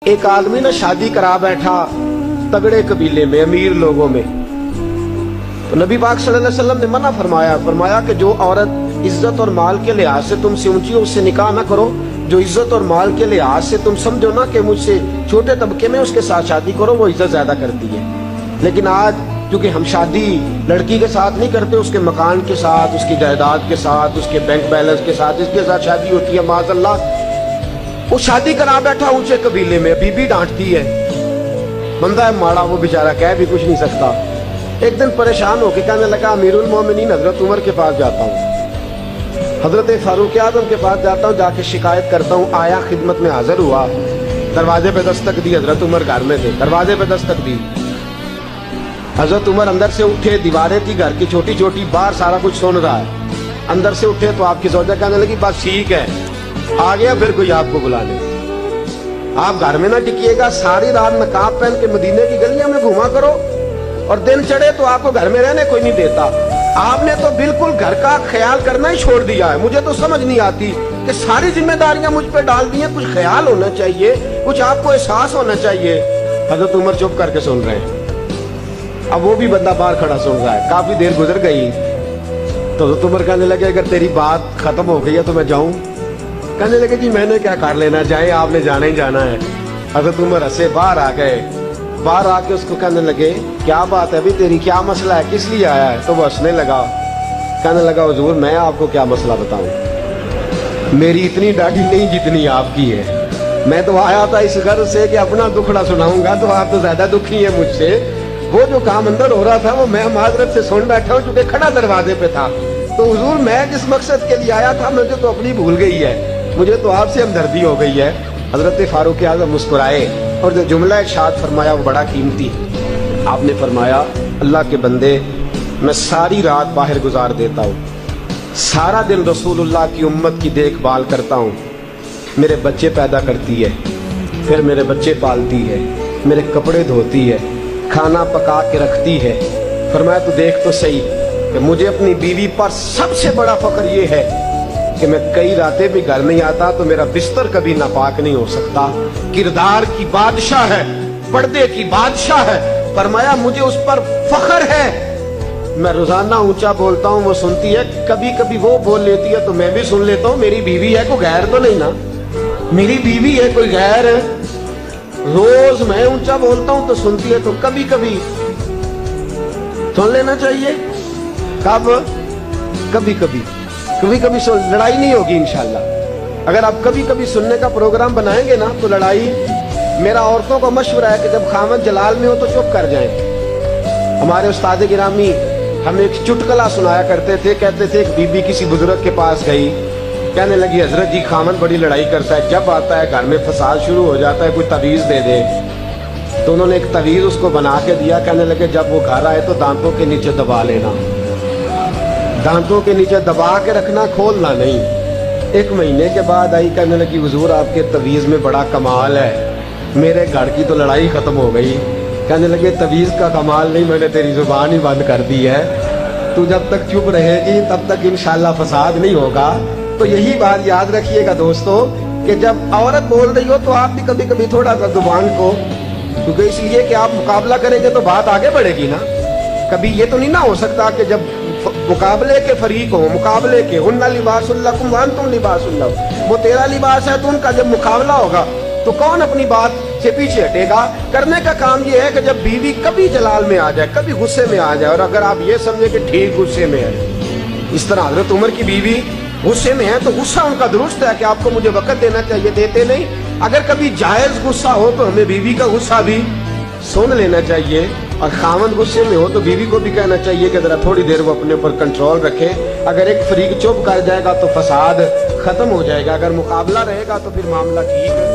एक आदमी ना शादी करा बैठा तगड़े कबीले में, अमीर लोगों में। तो नबी पाक सल्लल्लाहु अलैहि वसल्लम ने मना फरमाया कि जो औरत इज्जत और माल के लिहाज से तुमसे ऊंची हो उससे निकाह ना करो। जो इज्जत और माल के लिहाज से तुम समझो ना कि मुझसे छोटे तबके में, उसके साथ शादी करो, वो इज्जत ज्यादा करती है। लेकिन आज क्योंकि हम शादी लड़की के साथ नहीं करते, उसके मकान के साथ, उसकी जायदाद के साथ, उसके बैंक बैलेंस के साथ, इसके साथ शादी होती है। माज़अल्लाह वो शादी करा बैठा ऊंचे कबीले में, बीबी डांटती है, बंदा है माड़ा, वो बेचारा कह भी कुछ नहीं सकता। एक दिन परेशान होकर कहने लगा, अमीरुल मोमिनीन हजरत उमर के पास जाता हूँ, हजरत फारूक आजम के पास जाता हूँ, जाके शिकायत करता हूँ। आया, खिदमत में हाजिर हुआ, दरवाजे पे दस्तक दी, हजरत उमर घर में थे, दरवाजे पे दस्तक दी। हजरत उमर अंदर से उठे, दीवारें थी घर की छोटी छोटी, बाहर सारा कुछ सुन रहा है। अंदर से उठे तो आपकी जोजा कहने लगी, बस ठीक है, आ गया फिर कोई आपको बुलाने। आप घर में ना टिकिएगा, सारी रात नकाब पहन के मदीने की गलियां में घुमा करो, और दिन चढ़े तो आपको घर में रहने कोई नहीं देता। आपने तो बिल्कुल घर का ख्याल करना ही छोड़ दिया है। मुझे तो समझ नहीं आती कि सारी जिम्मेदारियां मुझ पे डाल दी हैं। कुछ ख्याल होना चाहिए, कुछ आपको एहसास होना चाहिए। हजरत उमर चुप करके सुन रहे हैं। अब वो भी बंदा बाहर खड़ा सुन रहा है। काफी देर गुजर गई तो हजरत उमर कहने लगे, अगर तेरी बात खत्म हो गई है तो मैं जाऊं? कहने लगे, जी मैंने क्या कर लेना, जाए, आपने जाना ही जाना है। हजरत उमर हंसे, बाहर आ गए। बाहर आके उसको कहने लगे, क्या बात है, अभी तेरी क्या मसला है, किस लिए आया है? तो वो हंसने लगा, कहने लगा, हुजूर मैं आपको क्या मसला बताऊं, मेरी इतनी दाढ़ी नहीं जितनी आपकी है। मैं तो आया था इस गर्ज से कि अपना दुखड़ा सुनाऊंगा, तो आप तो ज्यादा दुखी है मुझसे। वो जो काम अंदर हो रहा था वो मैं माजरत से सुन बैठा हूँ, चूंकि खड़ा दरवाजे पे था। तो हुजूर मैं जिस मकसद के लिए आया था मुझे तो अपनी भूल गई है, मुझे तो आपसे हमदर्दी हो गई है। हजरत फारूक आज़म मुस्कुराए और जो जुमला इरशाद फरमाया वो बड़ा कीमती। आपने फरमाया, अल्लाह के बंदे, मैं सारी रात बाहर गुजार देता हूँ, सारा दिन रसूलुल्लाह की उम्मत की देखभाल करता हूँ, मेरे बच्चे पैदा करती है, फिर मेरे बच्चे पालती है, मेरे कपड़े धोती है, खाना पका के रखती है। फरमाया, तू देख तो सही कि मुझे अपनी बीवी पर सबसे बड़ा फख्र ये है कि मैं कई रातें भी घर नहीं आता तो मेरा बिस्तर कभी नापाक नहीं हो सकता। किरदार की बादशाह है, पर्दे की बादशाह है। फरमाया, मुझे उस पर फख्र है। मैं रोजाना ऊंचा बोलता हूँ, वो सुनती है, कभी कभी वो बोल लेती है तो मैं भी सुन लेता हूँ। मेरी बीवी है, कोई गैर तो नहीं ना, मेरी बीवी है, कोई गैर है। रोज मैं ऊंचा बोलता हूँ तो सुनती है, तो कभी कभी सुन लेना चाहिए। कब? कभी कभी, कभी कभी सुन, लड़ाई नहीं होगी इंशाल्लाह। अगर आप कभी कभी सुनने का प्रोग्राम बनाएंगे ना तो लड़ाई, मेरा औरतों को मशवरा है कि जब खामद जलाल में हो तो चुप कर जाएं। हमारे उस्ताद गिरामी हमें एक चुटकुला सुनाया करते थे, कहते थे, एक बीबी किसी बुजुर्ग के पास गई, कहने लगी, हजरत जी खामद बड़ी लड़ाई करता है, जब आता है घर में फसाद शुरू हो जाता है, कोई तवीज़ दे दे। तो उन्होंने एक तवीज़ उसको बना के दिया। कहने लगे, जब वो घर आए तो दांतों के नीचे दबा लेना, दांतों के नीचे दबा के रखना, खोलना नहीं। एक महीने के बाद आई, कहने लगी, हुजूर आपके तवीज़ में बड़ा कमाल है, मेरे घर की तो लड़ाई खत्म हो गई। कहने लगे, तवीज़ का कमाल नहीं, मैंने तेरी जुबान ही बंद कर दी है। तू जब तक चुप रहेगी तब तक इंशाल्लाह फसाद नहीं होगा। तो यही बात याद रखिएगा दोस्तों कि जब औरत बोल रही हो तो आप भी कभी कभी थोड़ा सा जुबान को, क्योंकि इसलिए कि आप मुकाबला करेंगे तो बात आगे बढ़ेगी ना। कभी ये तो नहीं ना हो सकता कि जब मुकाबले के फरीक हो, मुकाबले के, हुन्ना लिबासुल लकुम व अंतुम लिबासुल लहुम, वो तेरा लिबास है तो उनका जब मुकाबला होगा तो कौन अपनी बात से पीछे हटेगा। करने का काम ये है कि जब बीवी कभी जलाल में आ जाए, कभी गुस्से में आ जाए, और अगर आप ये समझे कि ठीक गुस्से में है, इस तरह हजरत उमर की बीवी गुस्से में है तो गुस्सा उनका दुरुस्त है कि आपको मुझे वक्त देना चाहिए, देते नहीं। अगर कभी जायज गुस्सा हो तो हमें बीवी का गुस्सा भी सुन लेना चाहिए, और खामद गुस्से में हो तो बीवी को भी कहना चाहिए कि जरा थोड़ी देर वो अपने ऊपर कंट्रोल रखे। अगर एक फरीक चुप कर जाएगा तो फसाद खत्म हो जाएगा, अगर मुकाबला रहेगा तो फिर मामला ठीक है।